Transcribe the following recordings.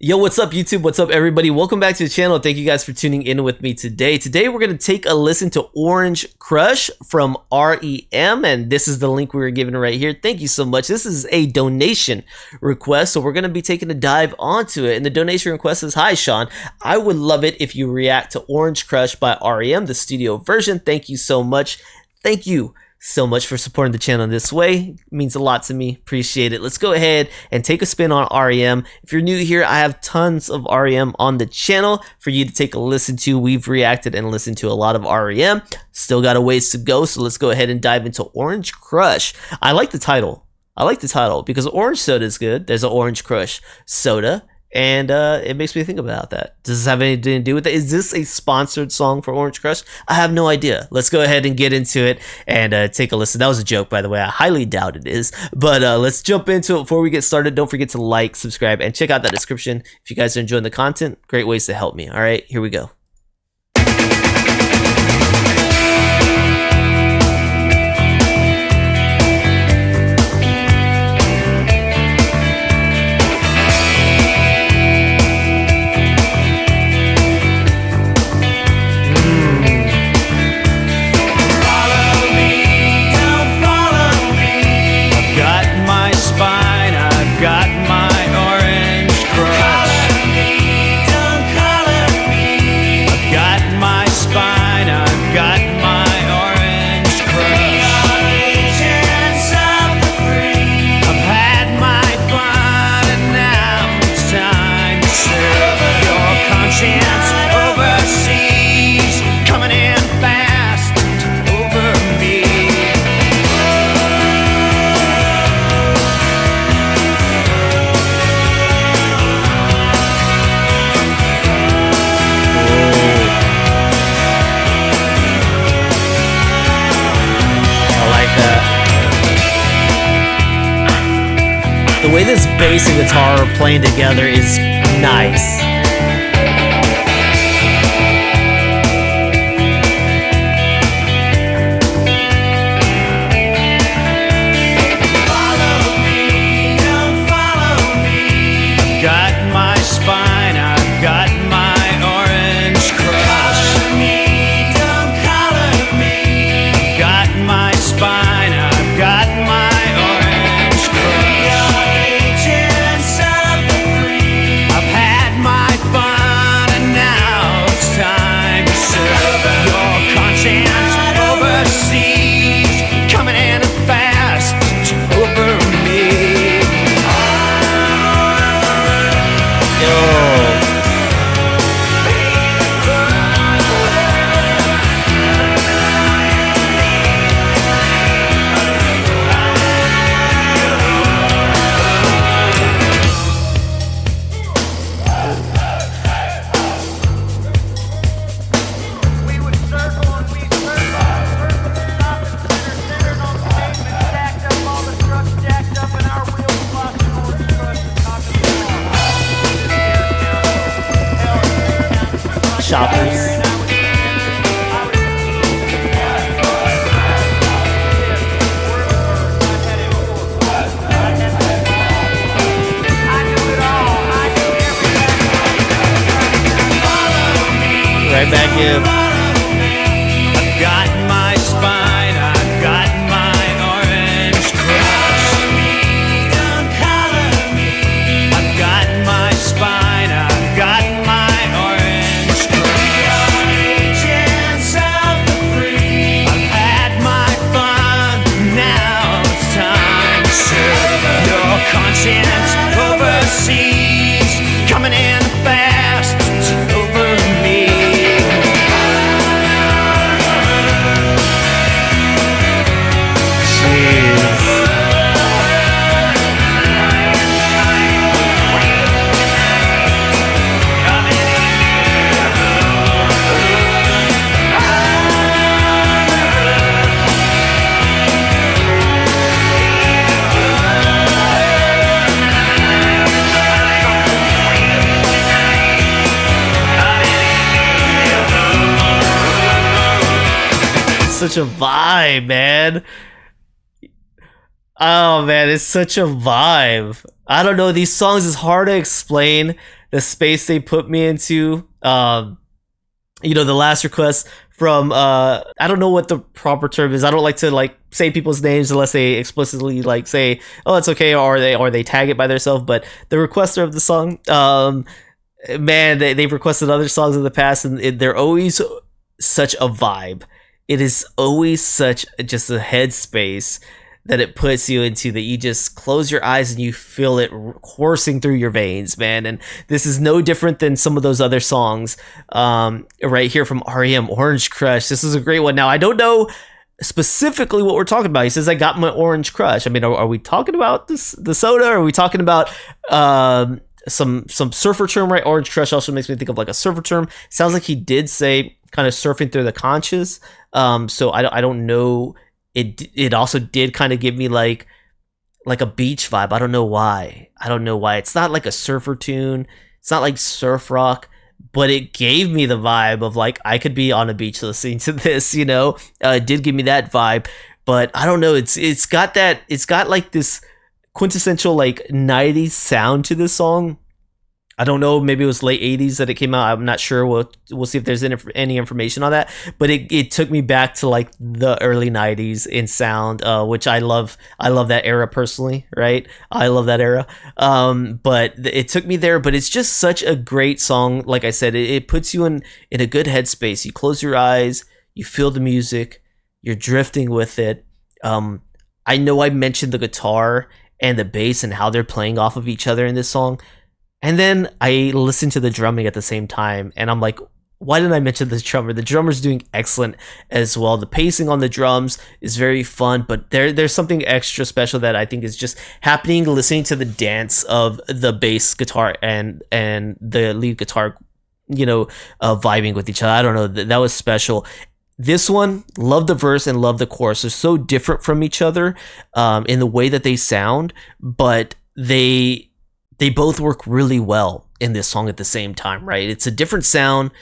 Yo, what's up YouTube? What's up everybody? Welcome back to the channel. Thank you guys for tuning in with me today. Today we're going to take a listen to Orange Crush from REM, and this is the link we were given right here. Thank you so much. This is a donation request, so we're going to be taking a dive onto it. And the donation request is, hi Sean, I would love it if you react to Orange Crush by REM, the studio version. Thank you so much. Thank you so much for supporting the channel in this way. It means a lot to me. Appreciate it. Let's go ahead and take a spin on REM. If you're new here, I have tons of REM on the channel for you to take a listen to. We've reacted and listened to a lot of REM. Still got a ways to go, so let's go ahead and dive into Orange Crush. I like the title. I like the title because orange soda is good. There's an Orange Crush soda. And it makes me think about that. Does this have anything to do with it? Is this a sponsored song for Orange Crush? I have no idea. Let's go ahead and get into it and take a listen. That was a joke, by the way. I highly doubt it is. But let's jump into it. Before we get started, don't forget to like, subscribe, and check out that description. If you guys are enjoying the content, great ways to help me. All right, here we go. The way this bass and guitar are playing together is nice. Follow me, don't follow me. I've got my spine, I've got my orange crush. Color me, don't color me. I've got my spine, I've got my orange crush. Shoppers. Right back in. I've got my spine, I've got my orange crush. Don't color me. I've got my spine, I've got my orange crush. Agents of the free. I've had my fun, now it's time to serve your conscience overseas. Coming in fast over me. Such a vibe, man. Oh man, it's such a vibe. I don't know, these songs is hard to explain. the space they put me into. The last request from I don't know what the proper term is. I don't like to like say people's names unless they explicitly like say, oh, it's okay, or they tag it by themselves. But the requester of the song, man, they've requested other songs in the past, and they're always such a vibe. It is always such just a headspace that it puts you into, that you just close your eyes and you feel it coursing through your veins, man. And this is no different than some of those other songs right here from REM, Orange Crush. This is a great one. Now, I don't know specifically what we're talking about. He says, I got my Orange Crush. I mean, are we talking about the soda? Or are we talking about some surfer term, right? Orange Crush also makes me think of like a surfer term. Sounds like he did say kind of surfing through the conscious. So I don't know. It also did kind of give me like a beach vibe. I don't know why. It's not like a surfer tune. It's not like surf rock, but it gave me the vibe of like I could be on a beach listening to this. It did give me that vibe, but I don't know. It's got like this quintessential like 90s sound to this song. I don't know, maybe it was late 80s that it came out. I'm not sure. We'll see if there's any information on that. But it took me back to like the early 90s in sound, which I love. I love that era personally, right? I love that era. But it took me there. But it's just such a great song. Like I said, it puts you in a good headspace. You close your eyes, you feel the music, you're drifting with it. I know I mentioned the guitar and the bass and how they're playing off of each other in this song. And then I listened to the drumming at the same time, and I'm like, why didn't I mention this drummer? The drummer's doing excellent as well. The pacing on the drums is very fun, but there's something extra special that I think is just happening listening to the dance of the bass guitar and the lead guitar, vibing with each other. I don't know, that was special. This one, love the verse and love the chorus. They're so different from each other in the way that they sound, but they both work really well in this song at the same time, right? It's a different sound,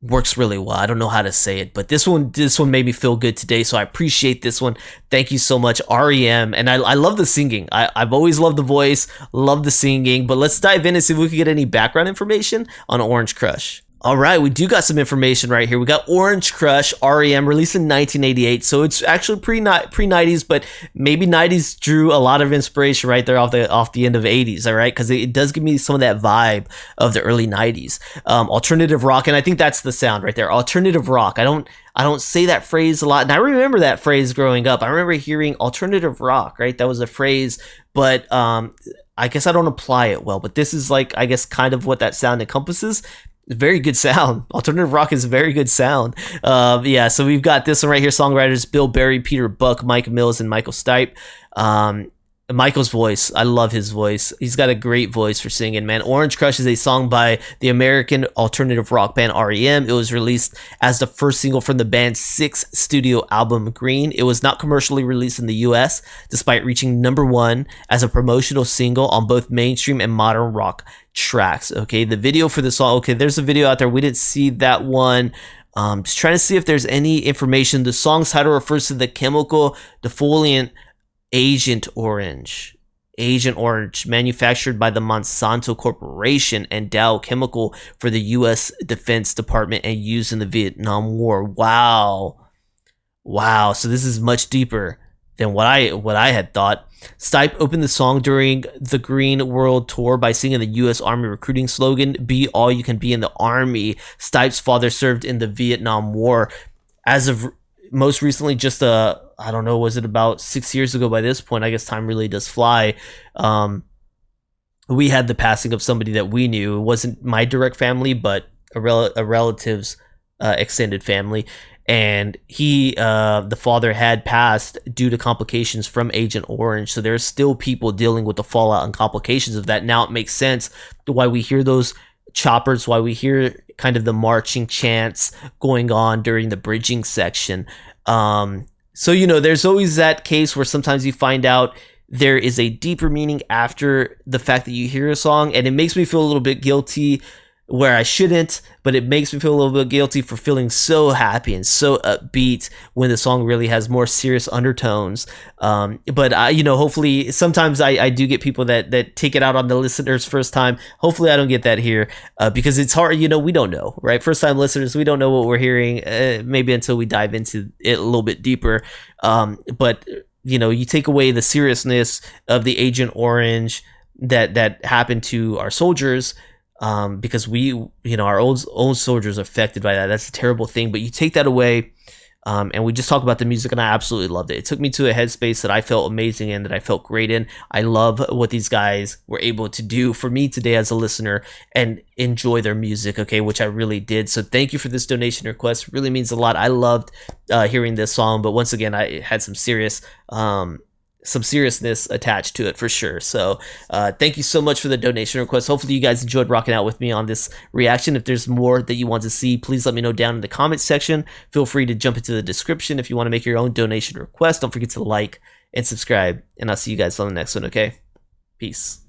works really well. I don't know how to say it, but this one made me feel good today, so I appreciate this one. Thank you so much, REM. And I love the singing. I've always loved the voice, love the singing, but let's dive in and see if we can get any background information on Orange Crush. All right, we do got some information right here. We got Orange Crush, REM, released in 1988. So it's actually pre-90s, but maybe 90s drew a lot of inspiration right there off the end of 80s, all right? Because it does give me some of that vibe of the early 90s. Alternative rock, and I think that's the sound right there. Alternative rock. I don't say that phrase a lot, and I remember that phrase growing up. I remember hearing alternative rock, right? That was a phrase, but I guess I don't apply it well. But this is like, I guess, kind of what that sound encompasses. Very good sound. Alternative rock is very good sound. So we've got this one right here. Songwriters Bill Berry, Peter Buck, Mike Mills, and Michael Stipe. Michael's voice, I love his voice. He's got a great voice for singing, man. Orange Crush is a song by the American alternative rock band REM. It was released as the first single from the band's sixth studio album, Green. It was not commercially released in the US, despite reaching #1 as a promotional single on both mainstream and modern rock tracks. Okay, the video for the song, okay, there's a video out there. We didn't see that one. Just trying to see if there's any information. The song's title refers to the chemical defoliant Agent Orange, manufactured by the Monsanto Corporation and Dow Chemical for the U.S. Defense Department and used in the Vietnam War. Wow. So this is much deeper than what I had thought. Stipe opened the song during the Green World Tour by singing the U.S. Army recruiting slogan, "Be all you can be in the Army." Stipe's father served in the Vietnam War. As of most recently, just I don't know, was it about 6 years ago by this point? I guess time really does fly. We had the passing of somebody that we knew. It wasn't my direct family, but a relative's extended family. And the father had passed due to complications from Agent Orange. So there's still people dealing with the fallout and complications of that. Now it makes sense why we hear those choppers, why we hear kind of the marching chants going on during the bridging section. So, there's always that case where sometimes you find out there is a deeper meaning after the fact that you hear a song, and it makes me feel a little bit guilty where I shouldn't, but it makes me feel a little bit guilty for feeling so happy and so upbeat when the song really has more serious undertones. But I, hopefully sometimes I do get people that take it out on the listeners first time. Hopefully I don't get that here, because it's hard, we don't know, right? First time listeners, we don't know what we're hearing, maybe until we dive into it a little bit deeper. But you take away the seriousness of the Agent Orange that happened to our soldiers, because our own soldiers are affected by that. That's a terrible thing. But you take that away, and we just talk about the music, and I absolutely loved it. It took me to a headspace that I felt amazing in, that I felt great in. I love what these guys were able to do for me today as a listener and enjoy their music, okay, which I really did. So thank you for this donation request. It really means a lot. I loved hearing this song, but once again, I had some seriousness attached to it for sure. So thank you so much for the donation request. Hopefully you guys enjoyed rocking out with me on this reaction. If there's more that you want to see, please let me know down in the comments section. Feel free to jump into the description if you want to make your own donation request. Don't forget to like and subscribe, and I'll see you guys on the next one, okay? Peace.